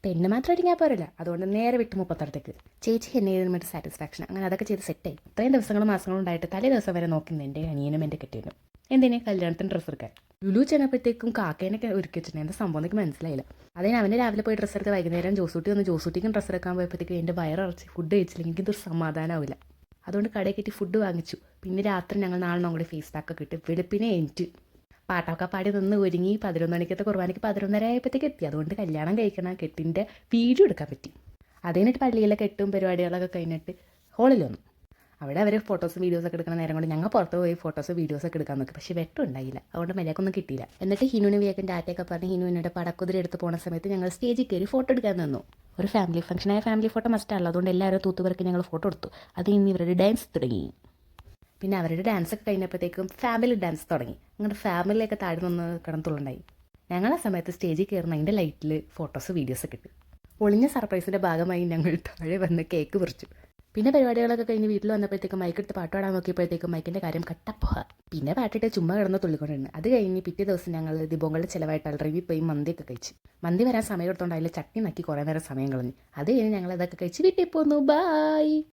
പെണ്ണ് മാത്രം ഒരുങ്ങിയാൽ പോരല്ല, അതുകൊണ്ട് നേരെ വിട്ട് മുപ്പത്തടത്തേക്ക്. ചേച്ചി എന്നെ ചെയ്തിട്ട് സാറ്റിസ്ഫാക്ഷൻ, അങ്ങനെ അതൊക്കെ ചെയ്ത് സെറ്റായി. ഇത്രയും ദിവസങ്ങളും മാസങ്ങളും ഉണ്ടായിട്ട് തലേ ദിവസം വരെ നോക്കുന്നത് എൻ്റെ അനിയനും എൻ്റെ കെട്ടിയനും. എന്തിനെ കല്യാണത്തിന് ഡ്രസ്സ് എടുക്കാൻ. ലുലു ചെന്നപ്പോഴത്തേക്കും കാക്കേനൊക്കെ ഒരുക്കി വെച്ചിട്ടുണ്ട്. എന്താ സംഭവം എനിക്ക് മനസ്സിലായില്ല. അതിന് അവന് രാവിലെ പോയി ഡ്രസ്സ് എടുത്ത് വൈകുന്നേരം ജോസൂട്ടിക്കും ഡ്രസ്സ് എടുക്കാൻ പോയപ്പോഴത്തേക്കും എൻ്റെ വയറിറച്ചി ഫുഡ് കഴിച്ചില്ലെങ്കിൽ എനിക്കിതൊരു സമാധാനമാവില്ല. അതുകൊണ്ട് കടയിൽ കയറ്റി ഫുഡ് വാങ്ങിച്ചു. പിന്നെ രാത്രി ഞങ്ങൾ നാളെ കൂടി ഫേസ് പാക്കൊക്കെ ഇട്ട് വെളുപ്പിനെ എനിക്ക് പാട്ടൊക്കെ പാടി നിന്ന് ഒരുങ്ങി 11 മണിക്കത്തെ കുർബാനയ്ക്ക് 11:30 ആയപ്പോഴത്തേക്ക് എത്തി. അതുകൊണ്ട് കല്യാണം കഴിക്കണം കെട്ടിൻ്റെ വീഡിയോ എടുക്കാൻ പറ്റി. അത് കഴിഞ്ഞിട്ട് പള്ളിയിലെ കെട്ടും പരിപാടികളൊക്കെ കഴിഞ്ഞിട്ട് ഹോളിൽ വന്നു. അവിടെ അവർ ഫോട്ടോസും വീഡിയോസൊക്കെ എടുക്കുന്ന നേരം കൊണ്ട് ഞങ്ങൾ പുറത്ത് പോയി ഫോട്ടോസ് വീഡിയോസൊക്കെ എടുക്കാൻ നോക്കി. പക്ഷേ വെട്ടം ഉണ്ടായില്ല, അതുകൊണ്ട് മര്യാദക്കൊന്നും കിട്ടിയില്ല. എന്നിട്ട് ഹിനുവിന് വേഗം ടാറ്റയൊക്കെ പറഞ്ഞ് ഹിനുവിനോട് പടക്കുതിര എടുത്ത് പോകുന്ന സമയത്ത് ഞങ്ങൾ സ്റ്റേജിൽ കയറി ഫോട്ടോ എടുക്കാൻ നിന്നു. ഒരു ഫാമിലി ഫംഗ്ഷനായ ഫാമിലി ഫോട്ടോ മസ്റ്റാണല്ലോ, അതുകൊണ്ട് എല്ലാവരും തൂത്തുപറക്കി ഞങ്ങൾ ഫോട്ടോ എടുത്തു. അത് കഴിഞ്ഞ് ഇവരുടെ ഡാൻസ് തുടങ്ങി. പിന്നെ അവരുടെ ഡാൻസൊക്കെ കഴിഞ്ഞപ്പോഴത്തേക്കും ഫാമിലി ഡാൻസ് തുടങ്ങി. അങ്ങനെ ഫാമിലിയൊക്കെ താഴെ നിന്ന് കിടന്നുള്ളുണ്ടായി. ഞങ്ങൾ ആ സമയത്ത് സ്റ്റേജിൽ കയറുന്ന അതിൻ്റെ ലൈറ്റിൽ ഫോട്ടോസ് വീഡിയോസൊക്കെ ഇട്ടു. ഒളിഞ്ഞ സർപ്രൈസിൻ്റെ ഭാഗമായി ഞങ്ങൾ താഴെ വന്ന് കേക്ക് പറിച്ചു. പിന്നെ പരിപാടികളൊക്കെ കഴിഞ്ഞ് വീട്ടിൽ വന്നപ്പോഴത്തേക്കും മൈക്കെടുത്ത് പാട്ട് പാടാൻ നോക്കിയപ്പോഴത്തേക്കും മൈക്കിൻ്റെ കാര്യം കട്ടപ്പോഹ. പിന്നെ പാട്ടിട്ട് ചുമ്മാ കിടന്ന് തുള്ളിക്കൊണ്ടിരുന്നു. അത് കഴിഞ്ഞ് പിറ്റേ ദിവസം ഞങ്ങൾ ദിബോങ്ങളുടെ ചിലവായിട്ട് അൽറവി പോയി മന്തിയൊക്കെ കഴിച്ചു. മന്തി വരാൻ സമയം എടുത്തോണ്ട് അതിൽ ചട്നി നക്കി കുറേ നേരം സമയം കളഞ്ഞു. അത് കഴിഞ്ഞ് ഞങ്ങൾ അതൊക്കെ കഴിച്ച് വീട്ടിൽ പോന്നു. ബായ്.